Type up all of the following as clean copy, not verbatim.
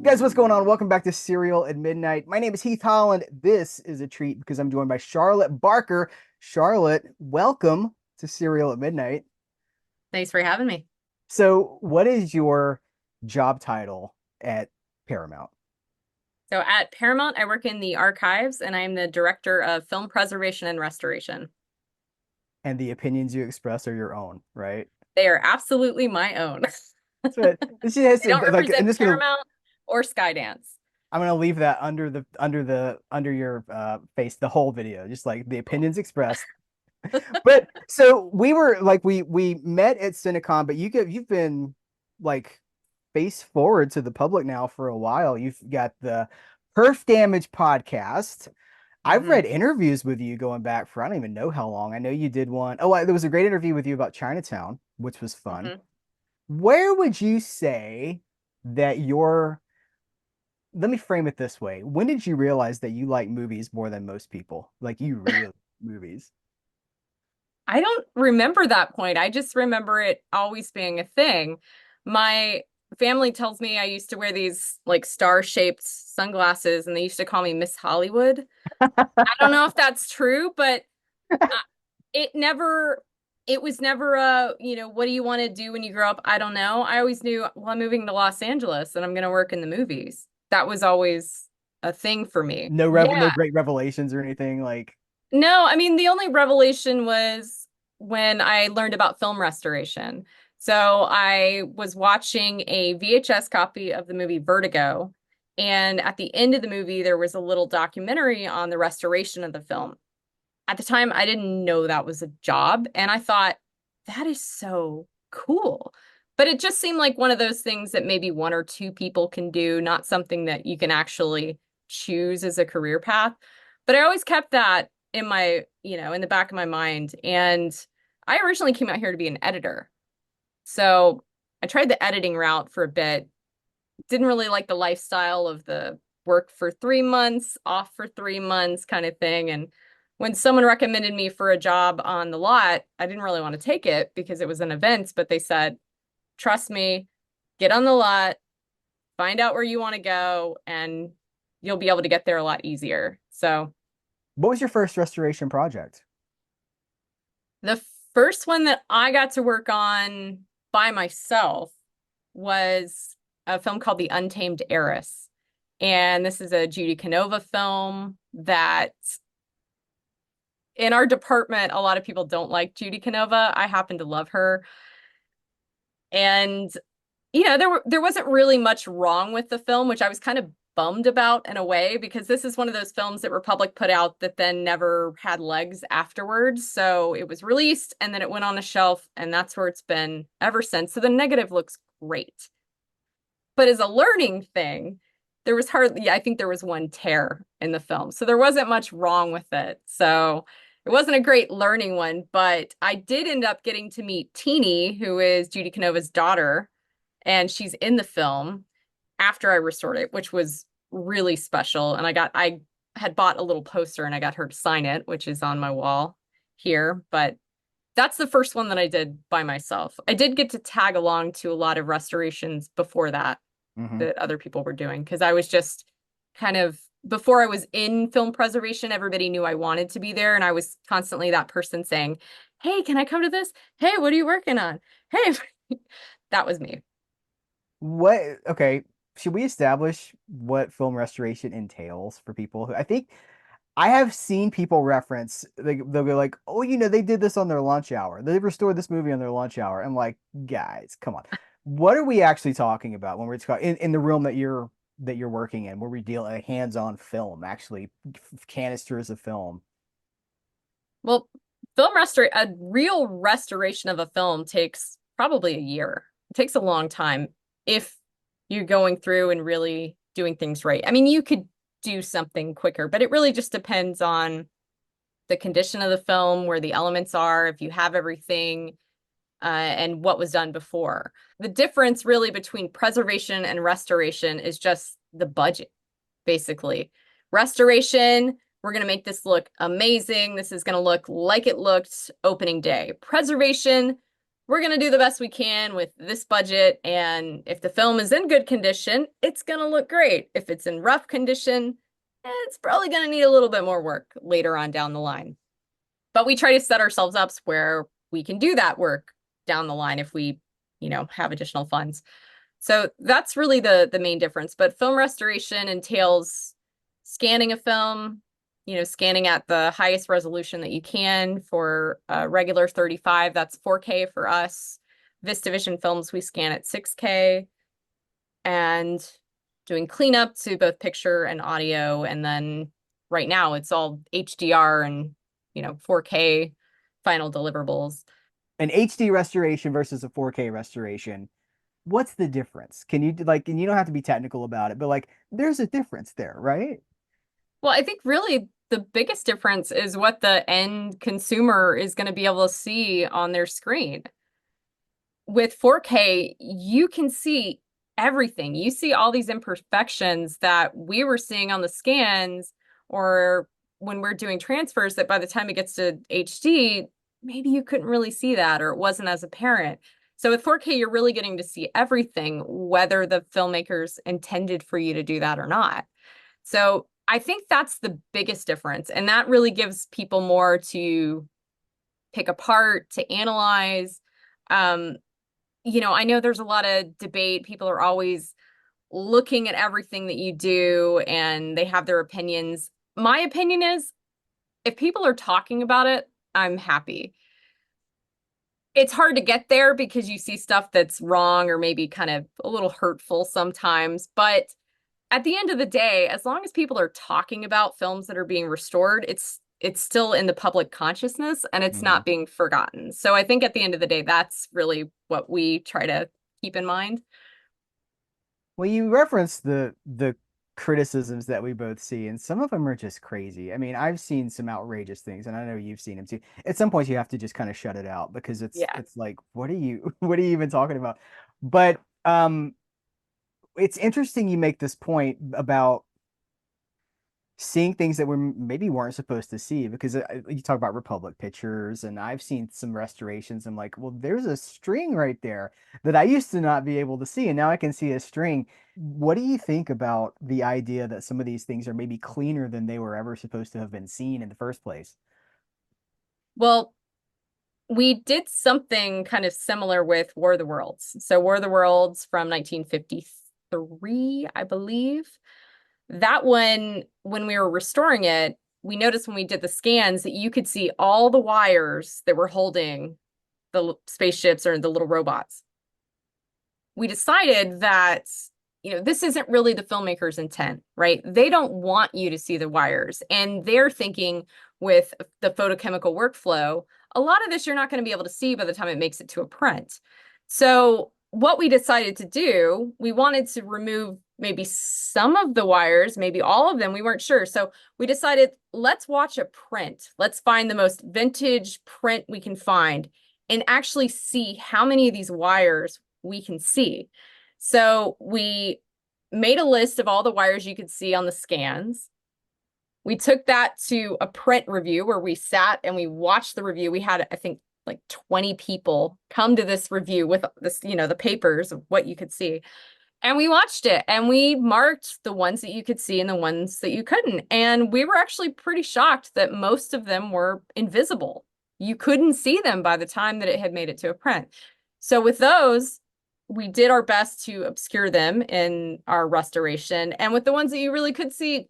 Guys, what's going on? Welcome back to Serial at Midnight. My name is Heath Holland. This is a treat because I'm joined by Charlotte Barker. Charlotte, welcome to Serial at Midnight. Thanks for having me. So, what is your job title at Paramount? So at Paramount, I work in the archives and I'm the director of film preservation and restoration. And the opinions you express are your own, right? They are absolutely my own. So, she has They don't like, I'm represent just gonna, Paramount or Skydance. I'm gonna leave that under your face the whole video, just like the opinions expressed. But so we were like we met at Cinecon, but you've been like face forward to the public now for a while. You've got the Perf Damage podcast. I've hmm read interviews with you going back for I don't even know how long. I know you did one. Oh, there was a great interview with you about Chinatown, which was fun. hmm Where would you say that your let me frame it this way. When did you realize that you like movies more than most people? Like you really like movies. I don't remember that point. I just remember it always being a thing. My family tells me I used to wear these like star-shaped sunglasses and they used to call me Miss Hollywood. I don't know if that's true, but uh, it never it was never what do you want to do when you grow up? I don't know. I always knew, well, I'm moving to Los Angeles and I'm going to work in the movies. That was always a thing for me. No Yeah. great revelations or anything like No, I mean the only revelation was when I learned about film restoration. So I was watching a VHS copy of the movie Vertigo, and at the end of the movie there was a little documentary on the restoration of the film. At the time, I didn't know that was a job. And I thought, that is so cool. But it just seemed like one of those things that maybe one or two people can do, not something that you can actually choose as a career path. But I always kept that in in the back of my mind. And I originally came out here to be an editor. So I tried the editing route for a bit, didn't really like the lifestyle of the work for 3 months, off for 3 months kind of thing. And when someone recommended me for a job on the lot, I didn't really want to take it because it was an event, but they said, trust me, get on the lot, find out where you want to go, and you'll be able to get there a lot easier. So what was your first restoration project? the first one that I got to work on by myself was a film called The Untamed Heiress. And this is a Judy Canova film that in our department, a lot of people don't like Judy Canova. I happen to love her. And there wasn't really much wrong with the film, which I was kind of bummed about in a way, because this is one of those films that Republic put out that then never had legs afterwards. So it was released and then it went on a shelf, and that's where it's been ever since. So the negative looks great. But as a learning thing, there was hardly, I think there was one tear in the film. So there wasn't much wrong with it. So it wasn't a great learning one, but I did end up getting to meet Teeny, who is Judy Canova's daughter, and she's in the film after I restored it, which was really special. And I had bought a little poster and I got her to sign it, which is on my wall here. But that's the first one that I did by myself. I did get to tag along to a lot of restorations before that Hmm. that other people were doing, because I was just kind of, before I was in film preservation, everybody knew I wanted to be there. And I was constantly that person saying, hey, can I come to this? Hey, what are you working on? Hey, that was me. What, okay, should we establish what film restoration entails for people who I think I have seen people reference they'll go like, "Oh, they did this on their lunch hour. They restored this movie on their lunch hour." I'm like, "Guys, come on. What are we actually talking about when we're talking in the realm that you're working in, where we deal a hands-on film, actually canisters of film?" Well, a real restoration of a film takes probably a year. It takes a long time if you're going through and really doing things right. I mean, you could do something quicker, but it really just depends on the condition of the film, where the elements are, if you have everything, and what was done before. The difference really between preservation and restoration is just the budget, basically. Restoration, we're going to make this look amazing. This is going to look like it looked opening day. Preservation, we're going to do the best we can with this budget. And if the film is in good condition, it's going to look great. If it's in rough condition, it's probably going to need a little bit more work later on down the line. But we try to set ourselves up where we can do that work down the line if we, have additional funds. So that's really the main difference. But film restoration entails scanning a film, scanning at the highest resolution that you can for a regular 35. That's 4K for us. VistaVision films, we scan at 6K, and doing cleanup to both picture and audio. And then right now it's all HDR and, 4K final deliverables. An HD restoration versus a 4K restoration. What's the difference? Can you like, and you don't have to be technical about it, but like, there's a difference there, right? Well, I think really the biggest difference is what the end consumer is going to be able to see on their screen. With 4K, you can see everything. You see all these imperfections that we were seeing on the scans or when we're doing transfers that by the time it gets to HD, maybe you couldn't really see that or it wasn't as apparent. So with 4K, you're really getting to see everything, whether the filmmakers intended for you to do that or not. So I think that's the biggest difference. And that really gives people more to pick apart, to analyze. I know there's a lot of debate. People are always looking at everything that you do and they have their opinions. My opinion is if people are talking about it, I'm happy. It's hard to get there because you see stuff that's wrong or maybe kind of a little hurtful sometimes. But at the end of the day, as long as people are talking about films that are being restored, it's still in the public consciousness and it's Mhm. not being forgotten. So I think at the end of the day, that's really what we try to keep in mind. Well, you referenced the criticisms that we both see, and some of them are just crazy. I mean, I've seen some outrageous things, and I know you've seen them too. At some point, you have to just kind of shut it out because Yeah. it's like, what are you what are you even talking about? But it's interesting you make this point about seeing things that we maybe weren't supposed to see because you talk about Republic Pictures and I've seen some restorations. I'm like, well, there's a string right there that I used to not be able to see, and now I can see a string. What do you think about the idea that some of these things are maybe cleaner than they were ever supposed to have been seen in the first place? Well, we did something kind of similar with War of the Worlds. So War of the Worlds from 1953, I believe. That one, when we were restoring it, we noticed when we did the scans that you could see all the wires that were holding the spaceships or the little robots. We decided that, this isn't really the filmmaker's intent, right? They don't want you to see the wires. And they're thinking with the photochemical workflow, a lot of this you're not going to be able to see by the time it makes it to a print. So what we decided to do, we wanted to remove maybe some of the wires, maybe all of them. We weren't sure. So we decided, let's watch a print. Let's find the most vintage print we can find and actually see how many of these wires we can see. So we made a list of all the wires you could see on the scans. We took that to a print review where we sat and we watched the review. We had, I think, like 20 people come to this review with this, the papers of what you could see. And we watched it and we marked the ones that you could see and the ones that you couldn't. And we were actually pretty shocked that most of them were invisible. You couldn't see them by the time that it had made it to a print. So with those, we did our best to obscure them in our restoration. And with the ones that you really could see,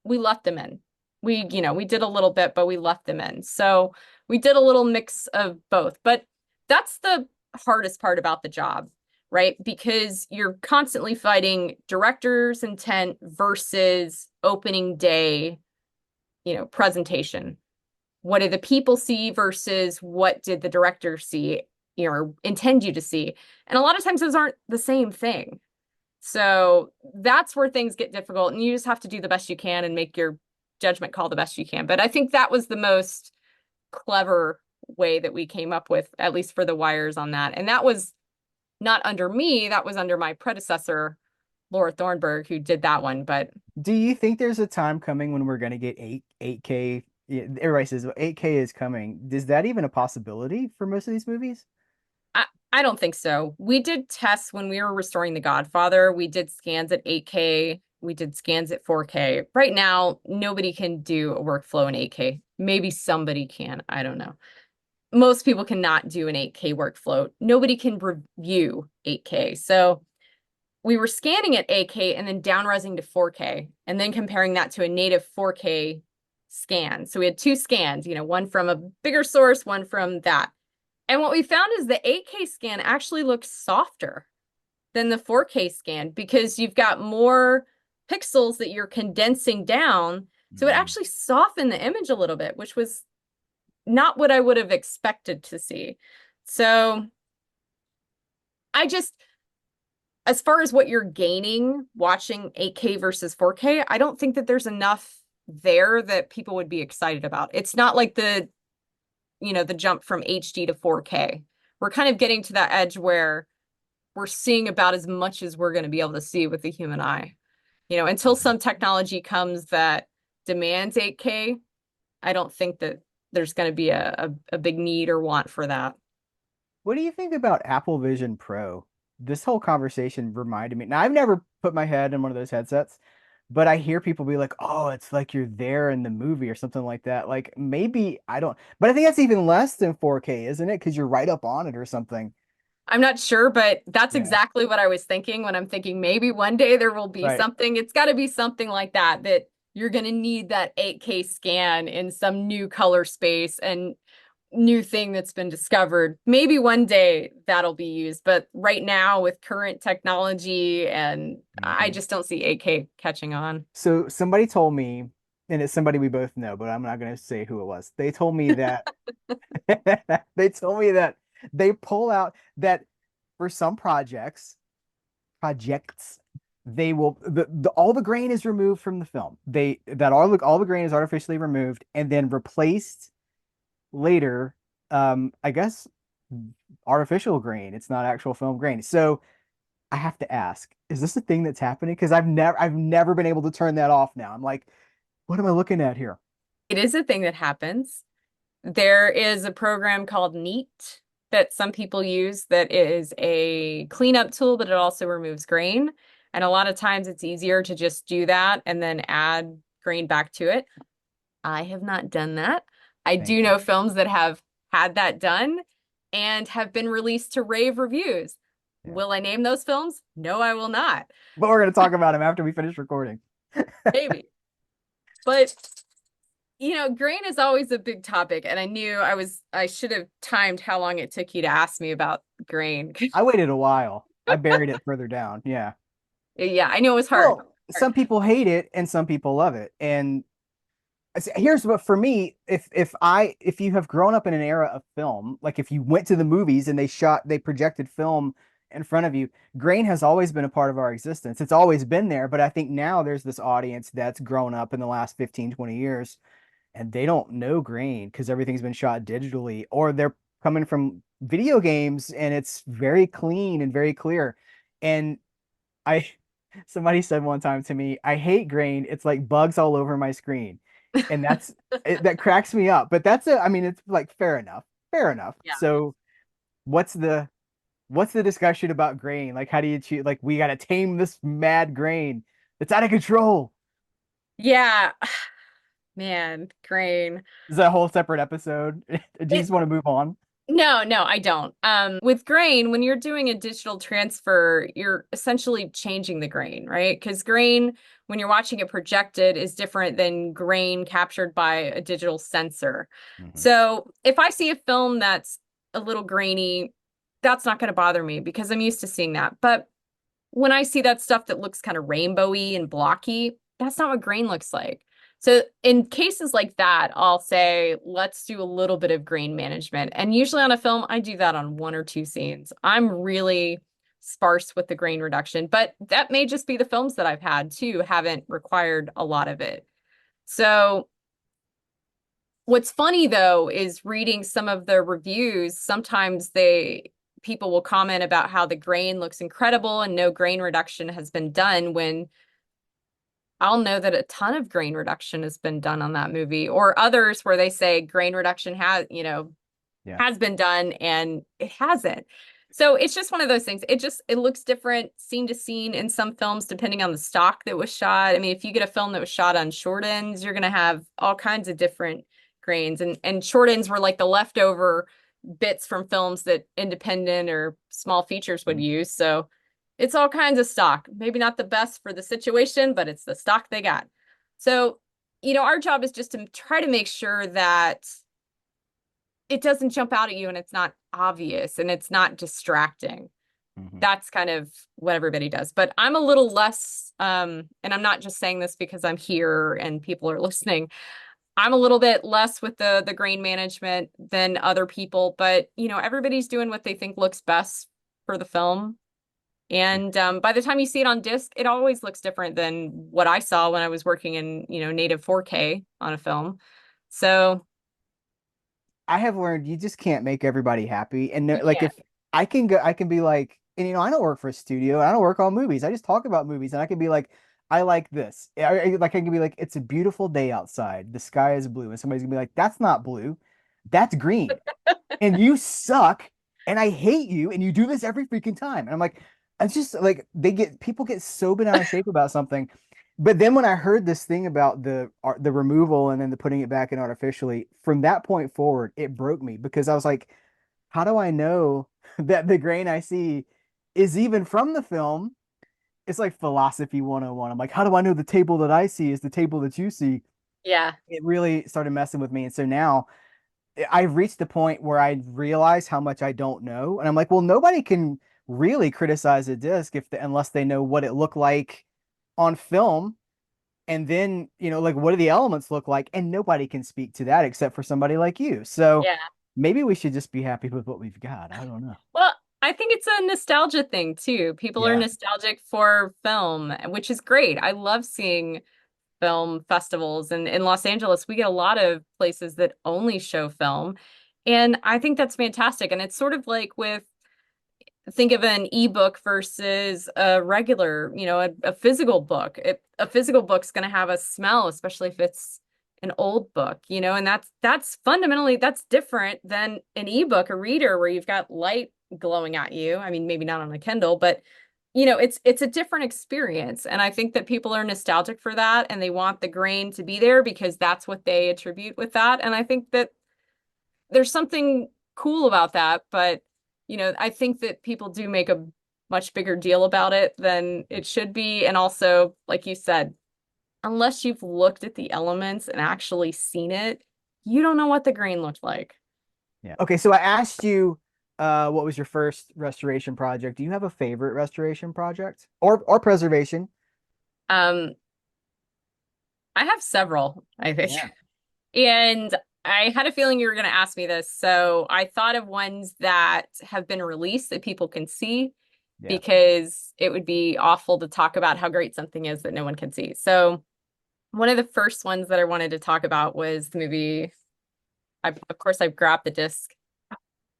we left them in. We did a little bit, but we left them in. So we did a little mix of both. But that's the hardest part about the job, right? Because you're constantly fighting director's intent versus opening day, presentation. What did the people see versus what did the director see, or intend you to see? And a lot of times those aren't the same thing. So that's where things get difficult, and you just have to do the best you can and make your judgment call the best you can. But I think that was the most clever way that we came up with, at least for the wires on that. And that was not under me, that was under my predecessor, Laura Thornburg, who did that one. But Do you think there's a time coming when we're going to get 8K? Yeah, everybody says 8K is coming. Is that even a possibility for most of these movies? I don't think so. We did tests when we were restoring The Godfather. We did scans at 8K. We did scans at 4K. Right now, nobody can do a workflow in 8K. Maybe somebody can. I don't know. Most people cannot do an 8K workflow. Nobody can review 8K. So we were scanning at 8K and then downresing to 4K and then comparing that to a native 4K scan. So we had two scans, one from a bigger source, one from that. And what we found is the 8K scan actually looks softer than the 4K scan because you've got more pixels that you're condensing down. So it Mhm. actually softened the image a little bit, which was not what I would have expected to see. So I just, as far as what you're gaining watching 8K versus 4K, I don't think that there's enough there that people would be excited about. It's not like the jump from HD to 4K. We're kind of getting to that edge where we're seeing about as much as we're going to be able to see with the human eye. Until Mhm. some technology comes that demands 8K, I don't think that there's going to be a big need or want for that. What do you think about Apple Vision Pro? This whole conversation reminded me. Now, I've never put my head in one of those headsets, but I hear people be like, "Oh, it's like you're there in the movie or something like that." Like maybe I don't, but I think that's even less than 4K, isn't it? Because you're right up on it or something. I'm not sure, but that's Yeah, exactly what I was thinking when I'm thinking maybe one day there will be right. something. It's got to be something like that you're going to need that 8K scan in some new color space and new thing that's been discovered. Maybe one day that'll be used, but right now with current technology and I Mhm. just don't see 8K catching on. So somebody told me, and it's somebody we both know, but I'm not going to say who it was. They told me that they told me that they pull out that for some projects, they will all the grain is removed from the film. They that all the grain is artificially removed and then replaced later. I guess artificial grain. It's not actual film grain. So I have to ask, is this a thing that's happening? Because I've never been able to turn that off now. I'm like, what am I looking at here? It is a thing that happens. There is a program called Neat that some people use that is a cleanup tool, but it also removes grain. And a lot of times it's easier to just do that and then add grain back to it. I have not done that. I Thank do you. know films that have had that done and have been released to rave reviews. Yeah. Will I name those films? No, I will not. But we're gonna talk about him after we finish recording. Maybe. But grain is always a big topic, and I should have timed how long it took you to ask me about grain. I waited a while. I buried it further down. Yeah. Yeah, I know it was hard. Well, some people hate it and some people love it. And here's what for me, if you have grown up in an era of film, like if you went to the movies and they projected film in front of you, grain has always been a part of our existence. It's always been there, but I think now there's this audience that's grown up in the last 15, 20 years and they don't know grain because everything's been shot digitally or they're coming from video games and it's very clean and very clear. And I somebody said one time to me, I hate grain. It's like bugs all over my screen. And that cracks me up. But I mean, it's like fair enough. Fair enough. Yeah. So what's the discussion about grain? Like how do you choose like we gotta tame this mad grain that's out of control? Yeah, man, grain. Is that a whole separate episode? Do you It just want to move on? No, I don't. With grain, when you're doing a digital transfer, you're essentially changing the grain, right? Because grain, when you're watching it projected, is different than grain captured by a digital sensor. Mhm. So if I see a film that's a little grainy, that's not going to bother me because I'm used to seeing that. But when I see that stuff that looks kind of rainbowy and blocky, that's not what grain looks like. So in cases like that, I'll say, let's do a little bit of grain management. And usually on a film, I do that on one or two scenes. I'm really sparse with the grain reduction, but that may just be the films that I've had too, haven't required a lot of it. So what's funny though is reading some of the reviews, sometimes people will comment about how the grain looks incredible and no grain reduction has been done when I'll know that a ton of grain reduction has been done on that movie or others where they say grain reduction has Yeah. has been done and it hasn't. So it's just one of those things. It looks different scene to scene in some films depending on the stock that was shot. I mean, if you get a film that was shot on short ends, you're gonna have all kinds of different grains. And short ends were like the leftover bits from films that independent or small features would Mhm. use. So it's all kinds of stock. Maybe not the best for the situation, but it's the stock they got. So, our job is just to try to make sure that it doesn't jump out at you and it's not obvious and it's not distracting. Mhm. That's kind of what everybody does. But I'm a little less, and I'm not just saying this because I'm here and people are listening. I'm a little bit less with the grain management than other people, but everybody's doing what they think looks best for the film. Yeah. And by the time you see it on disc, it always looks different than what I saw when I was working in, native 4K on a film. So I have learned you just can't make everybody happy. And you like can't. if I can go, I can be like, and I don't work for a studio, and I don't work on movies. I just talk about movies, and I can be like, I like this. Like I can be like, it's a beautiful day outside. The sky is blue, and somebody's gonna be like, that's not blue, that's green, and you suck, and I hate you, and you do this every freaking time. And I'm like, it's just like people get so bent out of shape about something. But then when I heard this thing about the removal and then the putting it back in artificially, from that point forward, it broke me because I was like, how do I know that the grain I see is even from the film? It's like philosophy 101. I'm like, how do I know the table that I see is the table that you see? Yeah. It really started messing with me. And so now I've reached the point where I realize how much I don't know. And I'm like, well, nobody can really criticize a disc unless they know what it looked like on film. And then, like what do the elements look like? And nobody can speak to that except for somebody like you. So Yeah. maybe we should just be happy with what we've got. I don't know. Well, I think it's a nostalgia thing too. People are Yeah. nostalgic for film, which is great. I love seeing film festivals. And in Los Angeles, we get a lot of places that only show film. And I think that's fantastic. And it's sort of like think of an ebook versus a regular, a physical book. A physical book's going to have a smell, especially if it's an old book, and that's fundamentally that's different than an ebook, a reader where you've got light glowing at you. I mean, maybe not on a Kindle, but it's a different experience. And I think that people are nostalgic for that and they want the grain to be there because that's what they attribute with that. And I think that there's something cool about that, but I think that people do make a much bigger deal about it than it should be. And also, like you said, unless you've looked at the elements and actually seen it, you don't know what the grain looked like. Yeah. Okay, so I asked you what was your first restoration project? Do you have a favorite restoration project or preservation? Um, I have several, I think. Yeah. And I had a feeling you were going to ask me this. So I thought of ones that have been released that people can see Yeah. because it would be awful to talk about how great something is that no one can see. So one of the first ones that I wanted to talk about was the movie. Of course, I've grabbed the disc.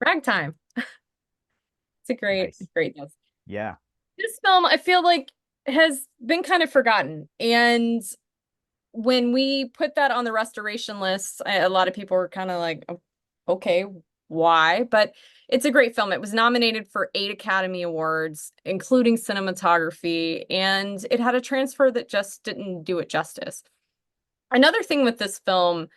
Ragtime. It's a Nice. great disc. Yeah. This film, I feel like, has been kind of forgotten. And when we put that on the restoration list, a lot of people were kind of like, "Oh, okay, why?" But it's a great film. It was nominated for 8 Academy Awards, including cinematography, and it had a transfer that just didn't do it justice. Another thing with this film,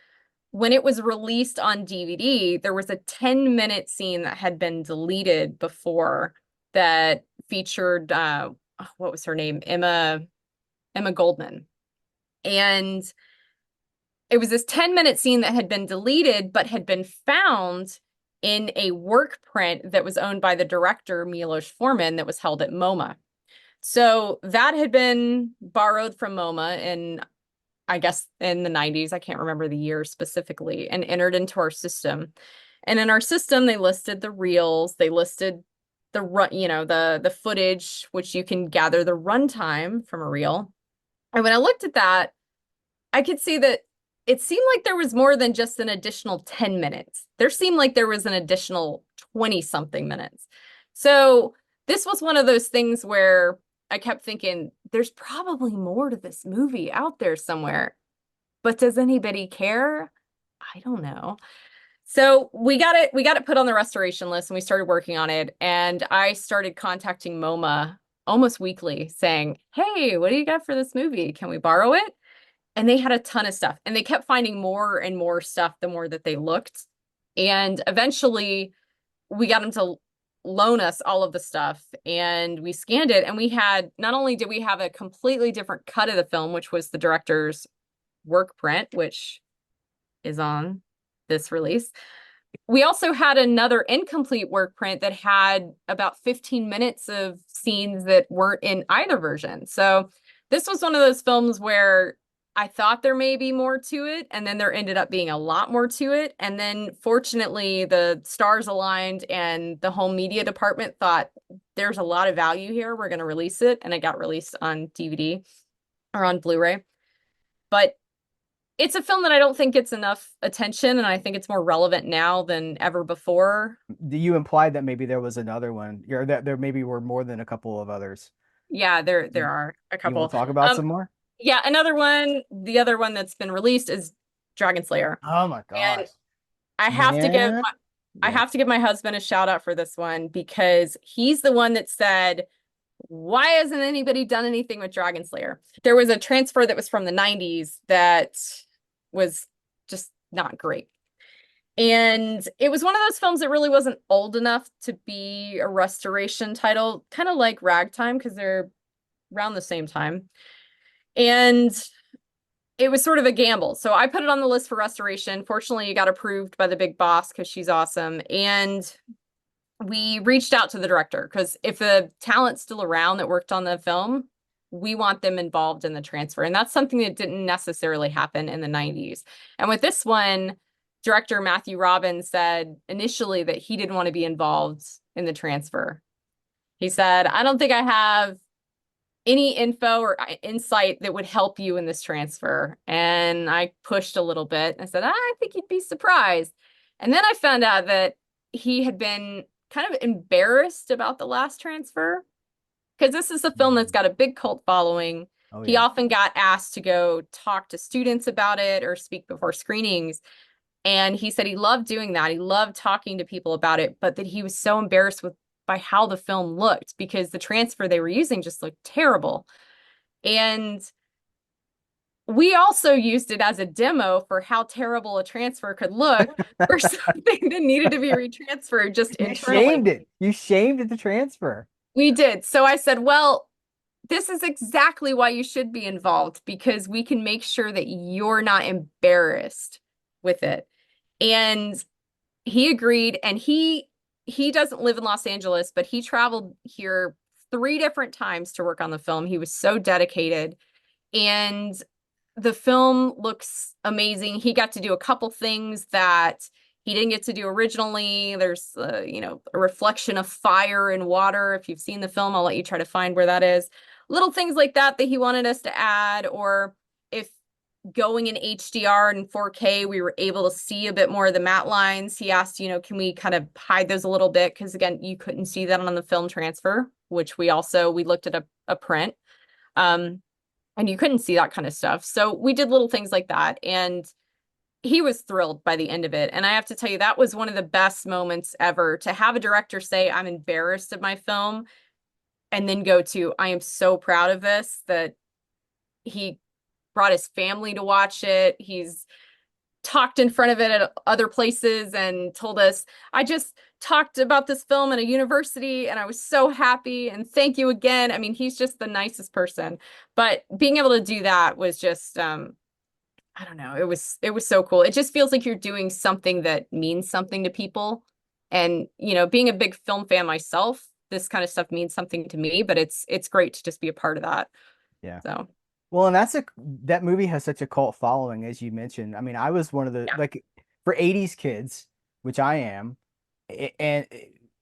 when it was released on DVD, there was a 10-minute scene that had been deleted before that featured what was her name? Emma Goldman. And it was this 10-minute scene that had been deleted, but had been found in a work print that was owned by the director, Milos Forman, that was held at MoMA. So that had been borrowed from MoMA in, I guess, in the 90s. I can't remember the year specifically, and entered into our system. And in our system, they listed the reels, they listed the run, the footage, which you can gather the runtime from a reel. And when I looked at that, I could see that it seemed like there was more than just an additional 10 minutes. There seemed like there was an additional 20 something minutes. So this was one of those things where I kept thinking, there's probably more to this movie out there somewhere, but does anybody care? I don't know. So we got it put on the restoration list and we started working on it. And I started contacting MoMA almost weekly saying, "Hey, what do you got for this movie? Can we borrow it?" And they had a ton of stuff. And they kept finding more and more stuff the more that they looked. And eventually we got them to loan us all of the stuff and we scanned it. And we had not only did we have a completely different cut of the film, which was the director's work print, which is on this release. We also had another incomplete work print that had about 15 minutes of scenes that weren't in either version. So this was one of those films where I thought there may be more to it, and then there ended up being a lot more to it. And then fortunately, the stars aligned and the home media department thought there's a lot of value here. We're going to release it. And it got released on DVD or on Blu-ray. But it's a film that I don't think gets enough attention, and I think it's more relevant now than ever before. Do you imply that maybe there was another one, or that there maybe were more than a couple of others? Yeah, there You, are a you want couple. to talk about Um, some more? yeah, another one, the other one that's been released is Dragon Slayer. Oh my And gosh, I have to give man. my, I Yeah. have to give my husband a shout out for this one because he's the one that said, "Why hasn't anybody done anything with Dragon Slayer?" There was a transfer that was from the 90s that was just not great. And it was one of those films that really wasn't old enough to be a restoration title, kind of like Ragtime, because they're around the same time. And it was sort of a gamble. So I put it on the list for restoration. Fortunately, it got approved by the big boss because she's awesome. And we reached out to the director because if the talent's still around that worked on the film, we want them involved in the transfer. And that's something that didn't necessarily happen in the 90s. And with this one, director Matthew Robbins said initially that he didn't want to be involved in the transfer. He said, "I don't think I have any info or insight that would help you in this transfer." And I pushed a little bit. I said, "I think you'd be surprised." And then I found out that he had been kind of embarrassed about the last transfer because this is a film that's got a big cult following. Oh He yeah. often got asked to go talk to students about it or speak before screenings. And he said he loved doing that. He loved talking to people about it, but that he was so embarrassed with by how the film looked because the transfer they were using just looked terrible. And we also used it as a demo for how terrible a transfer could look for something that needed to be retransferred just You internally. shamed it. You shamed the transfer. We did. So I said, "Well, this is exactly why you should be involved because we can make sure that you're not embarrassed with it." And he agreed, and he doesn't live in Los Angeles, but he traveled here 3 different times to work on the film. He was so dedicated, and the film looks amazing. He got to do a couple things that he didn't get to do originally. There's a reflection of fire and water. If you've seen the film, I'll let you try to find where that is. Little things like that that he wanted us to add, or if going in HDR and 4K, we were able to see a bit more of the matte lines. He asked, can we kind of hide those a little bit? Because again, you couldn't see that on the film transfer, which we looked at a print. And you couldn't see that kind of stuff. So we did little things like that. And he was thrilled by the end of it. And I have to tell you, that was one of the best moments ever to have a director say, "I'm embarrassed of my film," and then go to, "I am so proud of this," that he brought his family to watch it. He's talked in front of it at other places and told us, "I just talked about this film at a university and I was so happy and thank you again." I mean, he's just the nicest person. But being able to do that was just I don't know, it was so cool. It just feels like you're doing something that means something to people. And, being a big film fan myself, this kind of stuff means something to me, but it's great to just be a part of that. Yeah. So, Well, and that movie has such a cult following, as you mentioned. I mean, I was one of the yeah. like for 80s kids, which I am, and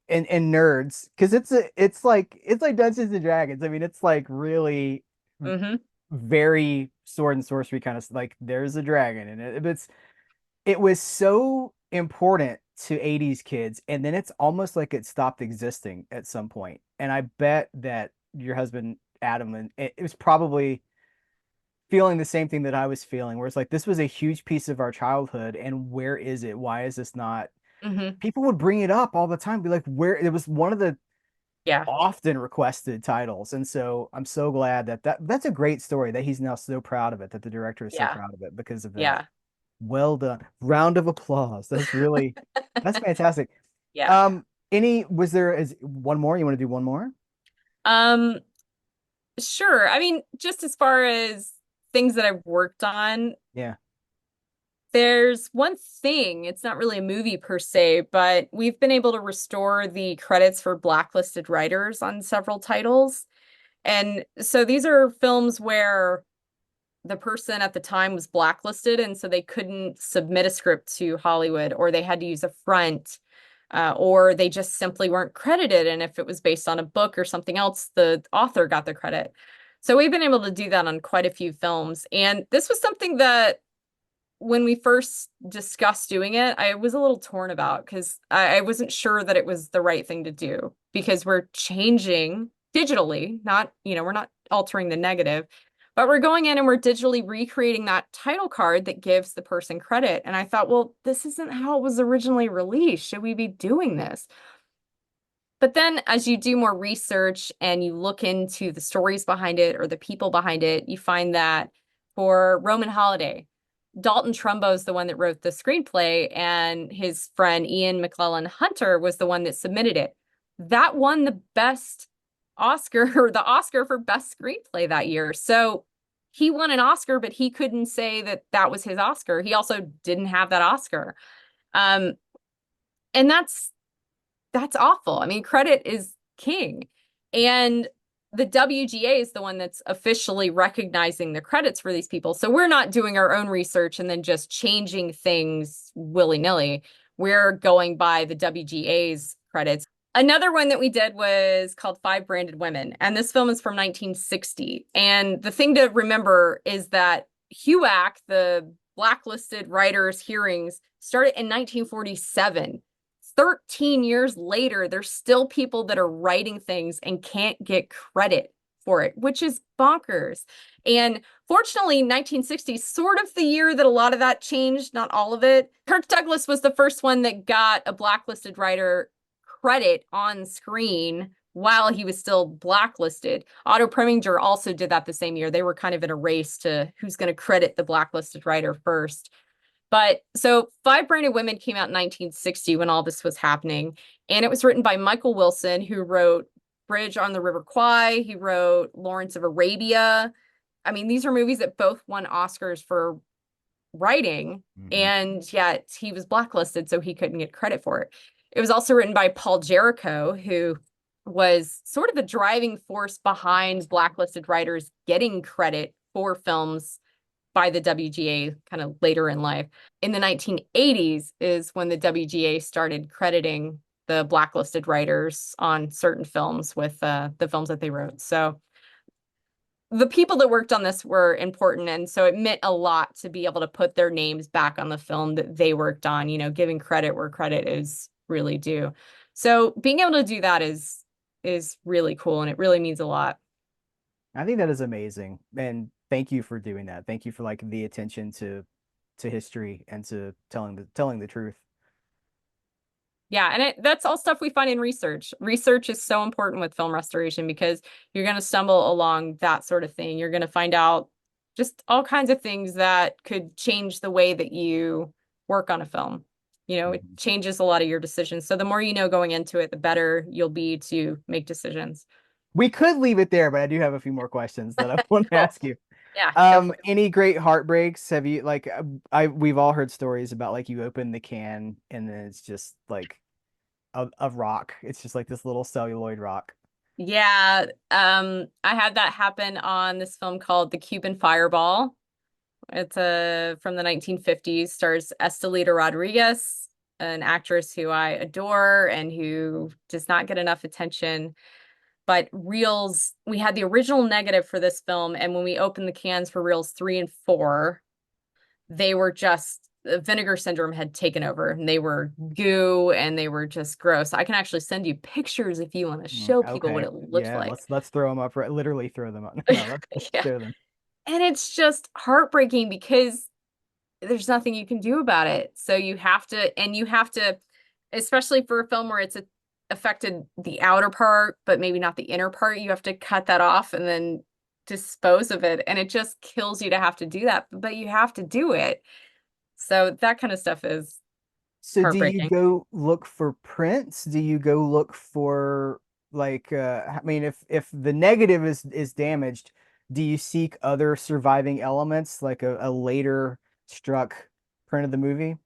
and nerds, because it's like Dungeons and Dragons. I mean, it's like really Hmm. very sword and sorcery kind of like there's a dragon and it was so important to 80s kids, and then it's almost like it stopped existing at some point. And I bet that your husband Adam, and it was probably feeling the same thing that I was feeling, where it's like this was a huge piece of our childhood, and where is it? Why is this not? Hmm. People would bring it up all the time, be like, where it was one of the Yeah, often requested titles. And so I'm so glad that's a great story that he's now so proud of it, that the director is so yeah, proud of it because of that. yeah, Well done. Round of applause. That's fantastic. yeah. Was there is one more? You want to do one more? Um, sure. I mean, just as far as things that I've worked on, Yeah. there's one thing, it's not really a movie per se, but we've been able to restore the credits for blacklisted writers on several titles. And so these are films where the person at the time was blacklisted, and so they couldn't submit a script to Hollywood, or they had to use a front, or they just simply weren't credited. And if it was based on a book or something else, the author got the credit. So we've been able to do that on quite a few films. And this was something that when we first discussed doing it, I was a little torn about because I wasn't sure that it was the right thing to do because we're changing digitally, not, we're not altering the negative, but we're going in and we're digitally recreating that title card that gives the person credit. And I thought, well, this isn't how it was originally released. Should we be doing this? But then as you do more research and you look into the stories behind it or the people behind it, you find that for Roman Holiday, Dalton Trumbo is the one that wrote the screenplay, and his friend Ian McClellan Hunter was the one that submitted it. That won the best Oscar or the Oscar for best screenplay that year. So he won an Oscar, but he couldn't say that that was his Oscar. He also didn't have that Oscar. Um, and that's awful. I mean, credit is king. And the WGA is the one that's officially recognizing the credits for these people. So we're not doing our own research and then just changing things willy-nilly. We're going by the WGA's credits. Another one that we did was called Five Branded Women, and this film is from 1960. And the thing to remember is that HUAC, the blacklisted writers hearings, started in 1947. 13 years later, there's still people that are writing things and can't get credit for it, which is bonkers. And fortunately, 1960 is sort of the year that a lot of that changed, not all of it. Kirk Douglas was the first one that got a blacklisted writer credit on screen while he was still blacklisted. Otto Preminger also did that the same year. They were kind of in a race to who's going to credit the blacklisted writer first. But so Five Branded Women came out in 1960 when all this was happening. And it was written by Michael Wilson, who wrote Bridge on the River Kwai. He wrote Lawrence of Arabia. I mean, these are movies that both won Oscars for writing, Hmm. and yet he was blacklisted, so he couldn't get credit for it. It was also written by Paul Jericho, who was sort of the driving force behind blacklisted writers getting credit for films by the WGA kind of later in life. In the 1980s is when the WGA started crediting the blacklisted writers on certain films with the films that they wrote. So the people that worked on this were important, and so it meant a lot to be able to put their names back on the film that they worked on, giving credit where credit is really due. So being able to do that is really cool, and it really means a lot. I think that is amazing. And thank you for doing that. Thank you for like the attention to history and to telling the truth. Yeah, and that's all stuff we find in research. Research is so important with film restoration because you're going to stumble along that sort of thing. You're going to find out just all kinds of things that could change the way that you work on a film. It Mhm. changes a lot of your decisions. So the more you know going into it, the better you'll be to make decisions. We could leave it there, but I do have a few more questions that I want to Cool. ask you. Yeah, go for it. Any great heartbreaks? Have you like I we've all heard stories about like you open the can and then it's just like a rock. It's just like this little celluloid rock. Yeah, I had that happen on this film called The Cuban Fireball. It's from the 1950s, stars Estelita Rodriguez, an actress who I adore and who does not get enough attention. But reels, we had the original negative for this film, and when we opened the cans for reels 3 and 4, they were just vinegar syndrome had taken over, and they were goo and they were just gross. I can actually send you pictures if you want to Mm, show people what okay. it looked Yeah, like. let's throw them up. Literally throw them up. No, let's Yeah. show them. And it's just heartbreaking because there's nothing you can do about it. So you have to, especially for a film where affected the outer part, but maybe not the inner part, you have to cut that off and then dispose of it. And it just kills you to have to do that, but you have to do it. So that kind of stuff is So do you heartbreaking. go look for prints? Do you go look for like I mean if the negative is damaged, do you seek other surviving elements like a later struck print of the movie?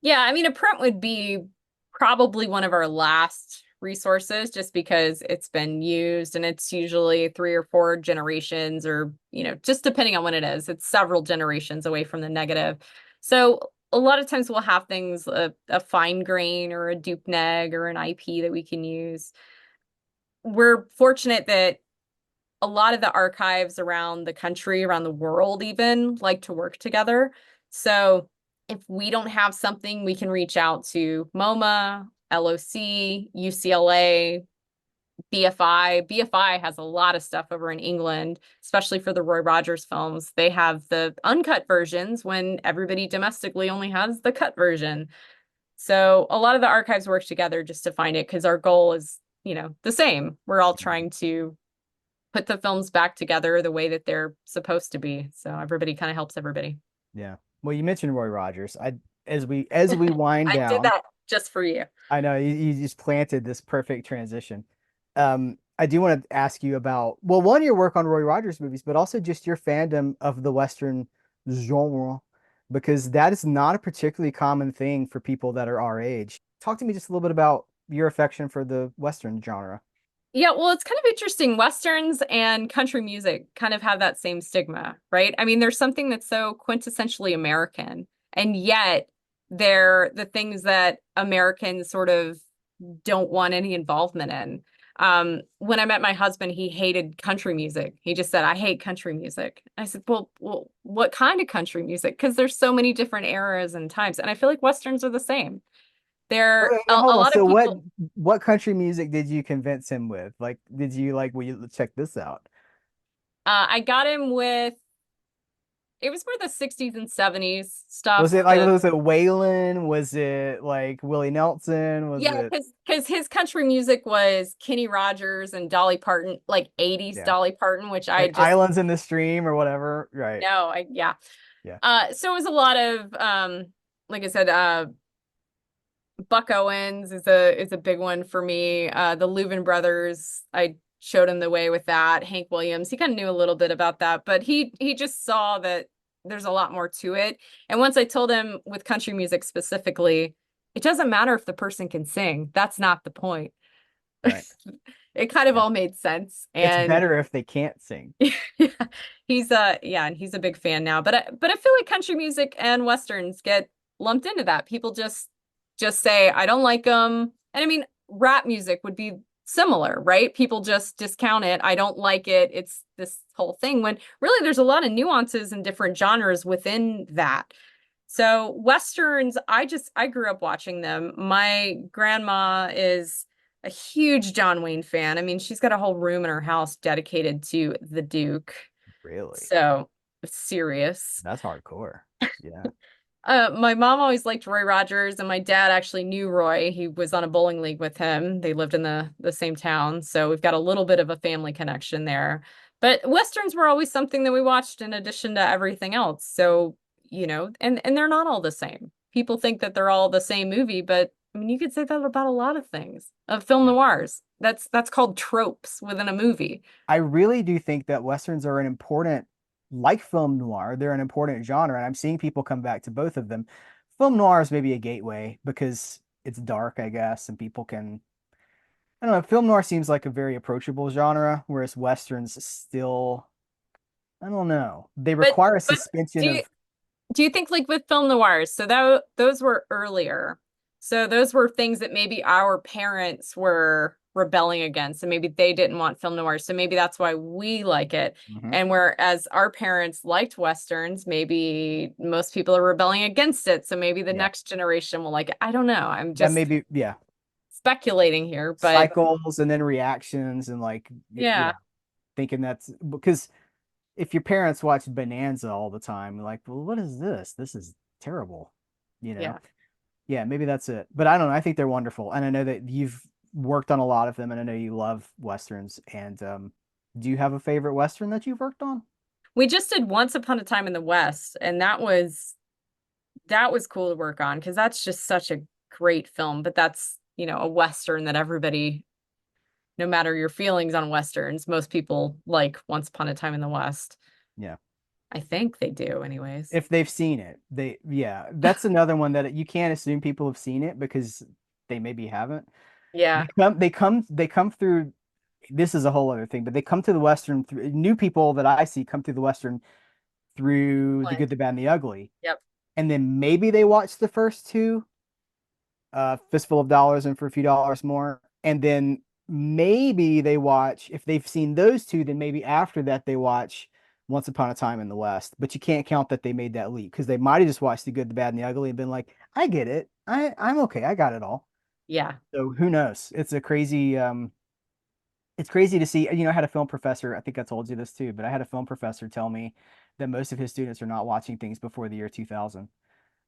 Yeah, I mean, a print would be probably one of our last resources just because it's been used and it's usually 3 or 4 generations or, just depending on when it is, it's several generations away from the negative. So a lot of times we'll have things, a fine grain or a dupe neg or an IP that we can use. We're fortunate that a lot of the archives around the country, around the world even, like to work together. So if we don't have something, we can reach out to MoMA, LOC, UCLA, BFI. BFI has a lot of stuff over in England, especially for the Roy Rogers films. They have the uncut versions when everybody domestically only has the cut version. So a lot of the archives work together just to find it because our goal is, the same. We're all trying to put the films back together the way that they're supposed to be. So everybody kind of helps everybody. Yeah. Well, you mentioned Roy Rogers. I as we wind I did down, that just for you. I know you just planted this perfect transition. I do want to ask you about, well, one, your work on Roy Rogers movies, but also just your fandom of the Western genre, because that is not a particularly common thing for people that are our age. Talk to me just a little bit about your affection for the Western genre. Yeah, well, it's kind of interesting. Westerns and country music kind of have that same stigma, right? I mean, there's something that's so quintessentially American, and yet they're the things that Americans sort of don't want any involvement in. When I met my husband, he hated country music. He just said, "I hate country music." I said, "Well, what kind of country music?" Because there's so many different eras and times, and I feel like Westerns are the same. They're Wait, wait, a hold on. lot of So people. what country music did you convince him with? Like, did you like, will you check this out? I got him with it was more the 60s and 70s Was stuff. it like, was it Waylon? Was it like Willie Nelson? Was Yeah, it, because his country music was Kenny Rogers and Dolly Parton, like 80s yeah, Dolly Parton, which I like just Islands in the Stream or whatever? Right. know. Yeah. Yeah. So it was a lot of like I said, Buck Owens is a big one for me. The Louvin brothers, I showed him the way with that. Hank Williams, he kind of knew a little bit about that, but he just saw that there's a lot more to it. And once I told him with country music specifically, it doesn't matter if the person can sing. That's not the point. Right. It kind of Yeah. all made sense. It's And better if they can't sing. yeah, and he's a big fan now. But I feel like country music and westerns get lumped into that. People just say I don't like them. And I mean, rap music would be similar, right? People just discount it. I don't like it. It's this whole thing when really there's a lot of nuances and different genres within that. So westerns, I grew up watching them. My grandma is a huge John Wayne fan. I mean, she's got a whole room in her house dedicated to the Duke. Really? So it's serious. That's hardcore. Yeah. My mom always liked Roy Rogers, and my dad actually knew Roy. He was on a bowling league with him. They lived in the same town, so we've got a little bit of a family connection there. But westerns were always something that we watched in addition to everything else. So, and they're not all the same. People think that they're all the same movie, but I mean, you could say that about a lot of things. Of film Yeah. noirs. That's called tropes within a movie. I really do think that Westerns are an important, like film noir, they're an important genre, and I'm seeing people come back to both of them. Film noir is maybe a gateway because it's dark, I guess, and people can, I don't know, film noir seems like a very approachable genre, whereas Westerns still, I don't know, they But require a but suspension do you of, do you think like with film noirs, so that those were earlier. So those were things that maybe our parents were rebelling against, and maybe they didn't want film noirs. So maybe that's why we like it. Mhm. And whereas our parents liked Westerns, maybe most people are rebelling against it. So maybe the Yeah, next generation will like it. I don't know. I'm that just may be, yeah, speculating here, but cycles and then reactions and like, yeah, yeah. thinking that's because if your parents watch Bonanza all the time, you're like, well, what is this? This is terrible, you know? Yeah. Yeah, maybe that's it. But I don't know. I think they're wonderful. And I know that you've worked on a lot of them, and I know you love Westerns. And do you have a favorite Western that you've worked on? We just did Once Upon a Time in the West, and that was cool to work on because that's just such a great film. But that's, a Western that everybody, no matter your feelings on Westerns, most people like Once Upon a Time in the West. Yeah. I think they do, anyways. If they've seen it, yeah, that's another one that you can't assume people have seen it because they maybe haven't. Yeah. They come through. This is a whole other thing, but they come to the Western through new people that I see come through the Western through the good, the bad, and the ugly, Yep. and then maybe they watch the first two, Fistful of Dollars and For a Few Dollars More, and then maybe they watch if they've seen those two, then maybe after that they watch Once Upon a Time in the West. But you can't count that they made that leap because they might have just watched the good, the bad, and the ugly and been like, I get it, I'm okay, I got it all. Yeah. So who knows? It's crazy to see. I had a film professor, I think I told you this too, but I had a film professor tell me that most of his students are not watching things before the year 2000.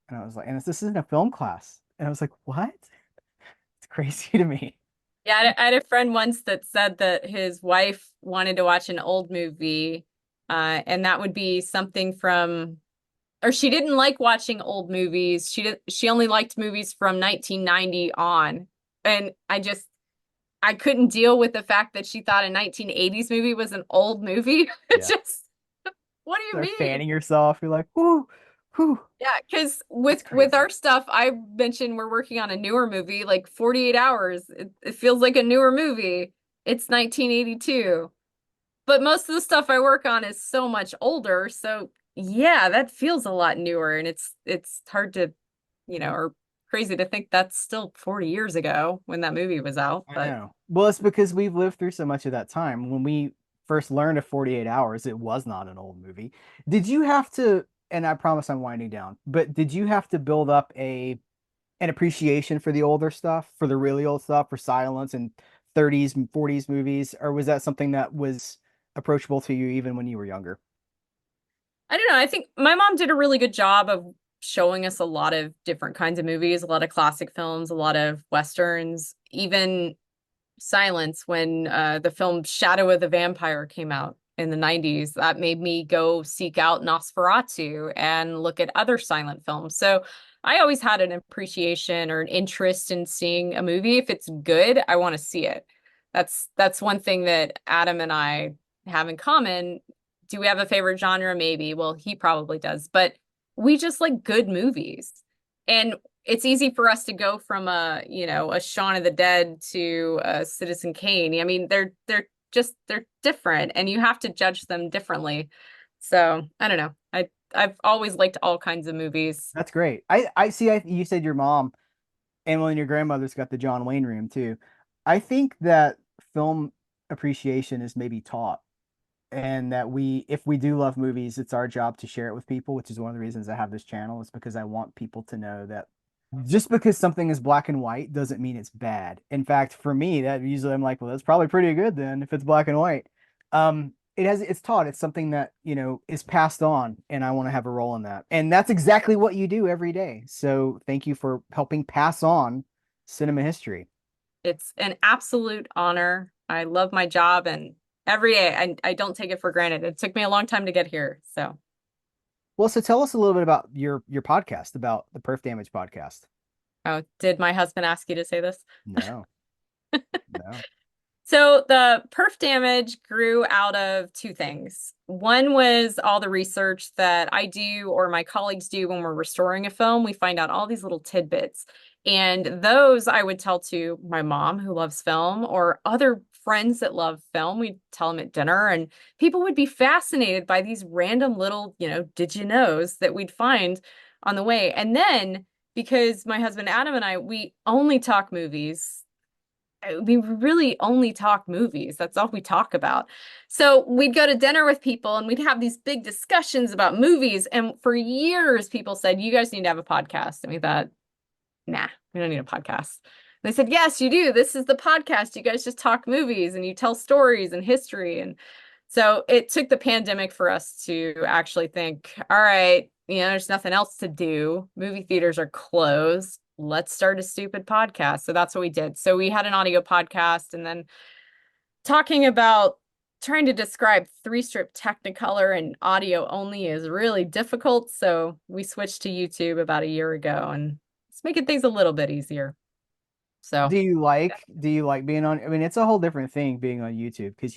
And I was like, and this isn't a film class. And I was like, what? It's crazy to me. Yeah, I had a friend once that said that his wife wanted to watch an old movie, and that would be something from, or she didn't like watching old movies. She only liked movies from 1990 on. And I couldn't deal with the fact that she thought a 1980s movie was an old movie. It Yeah. just, what do you Start mean? fanning yourself. You're like, whoo, whoo. Yeah, because It's with crazy. our stuff, I mentioned we're working on a newer movie, like 48 Hours. It feels like a newer movie. It's 1982. But most of the stuff I work on is so much older. So yeah, that feels a lot newer. And it's hard to, or crazy to think that's still 40 years ago when that movie was out. I But know. Well, it's because we've lived through so much of that time. When we first learned of 48 Hours, it was not an old movie. Did you have to, and I promise I'm winding down, but did you have to build up an appreciation for the older stuff, for the really old stuff, for Silence and 30s and 40s movies, or was that something that was approachable to you even when you were younger? I don't know. I think my mom did a really good job of showing us a lot of different kinds of movies, a lot of classic films, a lot of westerns, even Silence when the film Shadow of the Vampire came out in the 90s. That made me go seek out Nosferatu and look at other silent films. So I always had an appreciation or an interest in seeing a movie. If it's good, I want to see it. That's one thing that Adam and I have in common. Do we have a favorite genre? Maybe. Well, he probably does, but we just like good movies. And it's easy for us to go from a Shaun of the Dead to a Citizen Kane. I mean, they're different and you have to judge them differently. So I don't know. I've always liked all kinds of movies. That's great. I see. You said your mom and when your grandmother's got the John Wayne room too. I think that film appreciation is maybe taught, and that if we do love movies, it's our job to share it with people, which is one of the reasons I have this channel, is because I want people to know that just because something is black and white doesn't mean it's bad. In fact, for me, that usually I'm like, well, that's probably pretty good then if it's black and white. It's taught. It's something that, is passed on, and I want to have a role in that. And that's exactly what you do every day. So thank you for helping pass on cinema history. It's an absolute honor. I love my job and every day I don't take it for granted. It took me a long time to get here. So, Well, so tell us a little bit about your podcast, about the Perf Damage podcast. oh, did my husband ask you to say this? No, no. So the perf damage grew out of two things. One was all the research that I do or my colleagues do when we're restoring a film. We find out all these little tidbits. And those I would tell to my mom who loves film or other friends that love film. We'd tell them at dinner, and people would be fascinated by these random little, did you knows that we'd find on the way. And then because my husband Adam and I, we only talk movies, we really only talk movies. That's all we talk about. So we'd go to dinner with people and we'd have these big discussions about movies. And for years, people said, you guys need to have a podcast. And we thought, nah, we don't need a podcast. And they said, yes, you do. This is the podcast. You guys just talk movies and you tell stories and history. And So it took the pandemic for us to actually think, all right, there's nothing else to do. Movie theaters are closed. Let's start a stupid podcast. So that's what we did. So we had an audio podcast, and then talking about trying to describe three strip Technicolor and audio only is really difficult. So we switched to YouTube about a year ago, and it's making things a little bit easier. So Do you like being on? I mean, it's a whole different thing being on YouTube because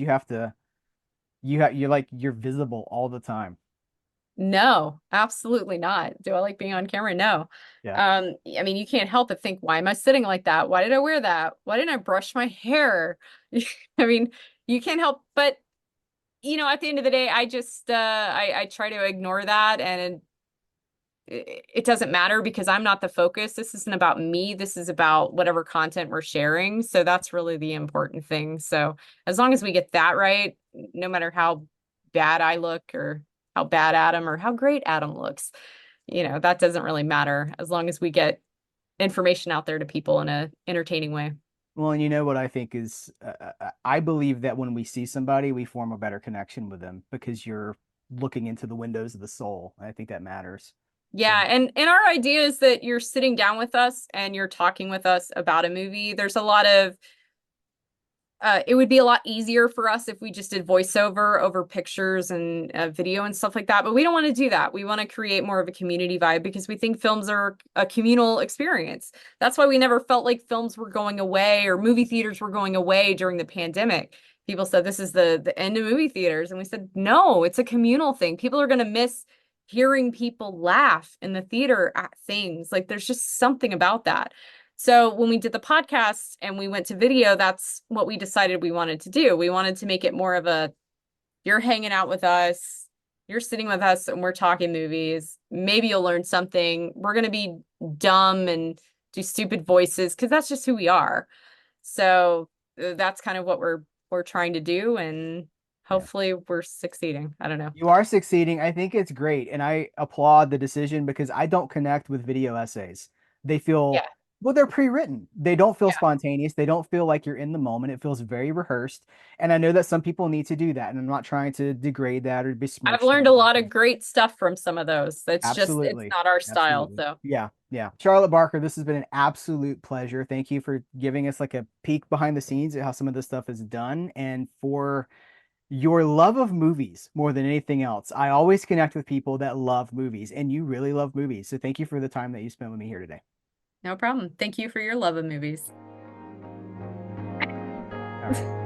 you're visible all the time. no, absolutely not. Do I like being on camera? No. Yeah. I mean, you can't help but think, why am I sitting like that? Why did I wear that? Why didn't I brush my hair? I mean, you can't help but, at the end of the day, I just I try to ignore that, and it doesn't matter because I'm not the focus. This isn't about me. This is about whatever content we're sharing. So that's really the important thing. So as long as we get that right, no matter how bad I look or how bad Adam or how great Adam looks, that doesn't really matter as long as we get information out there to people in a entertaining way. Well, and you know what I think is, I believe that when we see somebody, we form a better connection with them because you're looking into the windows of the soul. I think that matters. So, Yeah, and our idea is that you're sitting down with us and you're talking with us about a movie. There's a lot of it would be a lot easier for us if we just did voiceover over pictures and video and stuff like that. But we don't want to do that. We want to create more of a community vibe because we think films are a communal experience. That's why we never felt like films were going away or movie theaters were going away during the pandemic. People said this is the end of movie theaters. And we said, no, it's a communal thing. People are going to miss hearing people laugh in the theater at things. Like there's just something about that. So when we did the podcast and we went to video, that's what we decided we wanted to do. We wanted to make it more of a, you're hanging out with us, you're sitting with us, and we're talking movies. Maybe you'll learn something. We're going to be dumb and do stupid voices because that's just who we are. So that's kind of what we're trying to do, and yeah. hopefully we're succeeding. I don't know. You are succeeding. I think it's great. And I applaud the decision because I don't connect with video essays. They feel, Yeah. well, they're pre-written. They don't feel Yeah. spontaneous. They don't feel like you're in the moment. It feels very rehearsed. And I know that some people need to do that. And I'm not trying to degrade that or I've besmirch learned that. a lot of great stuff from some of those. It's Absolutely. not our style. Absolutely. So Yeah. Yeah. Charlotte Barker, this has been an absolute pleasure. Thank you for giving us like a peek behind the scenes at how some of this stuff is done and for your love of movies more than anything else. I always connect with people that love movies, and you really love movies. So thank you for the time that you spent with me here today. no problem. Thank you for your love of movies. All right.